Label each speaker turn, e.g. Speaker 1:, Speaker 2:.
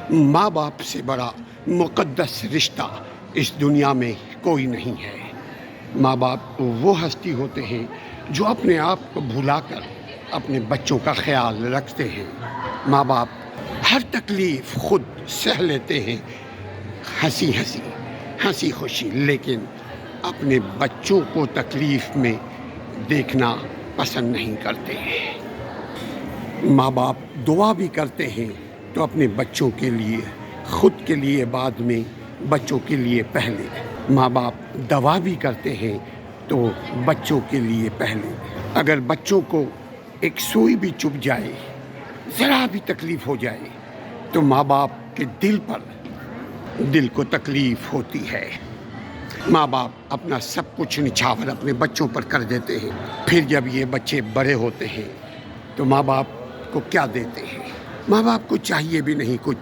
Speaker 1: ماں باپ سے بڑا مقدس رشتہ اس دنیا میں کوئی نہیں ہے۔ ماں باپ وہ ہستی ہوتے ہیں جو اپنے آپ کو بھلا کر اپنے بچوں کا خیال رکھتے ہیں۔ ماں باپ ہر تکلیف خود سہ لیتے ہیں، ہنسی خوشی، لیکن اپنے بچوں کو تکلیف میں دیکھنا پسند نہیں کرتے ہیں۔ ماں باپ دعا بھی کرتے ہیں تو اپنے بچوں کے لیے، خود کے لیے بعد میں، بچوں کے لیے پہلے۔ ماں باپ دعا بھی کرتے ہیں تو بچوں کے لیے پہلے۔ اگر بچوں کو ایک سوئی بھی چبھ جائے، ذرا بھی تکلیف ہو جائے تو ماں باپ کے دل کو تکلیف ہوتی ہے۔ ماں باپ اپنا سب کچھ نچھاور اپنے بچوں پر کر دیتے ہیں، پھر جب یہ بچے بڑے ہوتے ہیں تو ماں باپ کو کیا دیتے ہیں؟ ماں باپ کو چاہیے بھی نہیں کچھ۔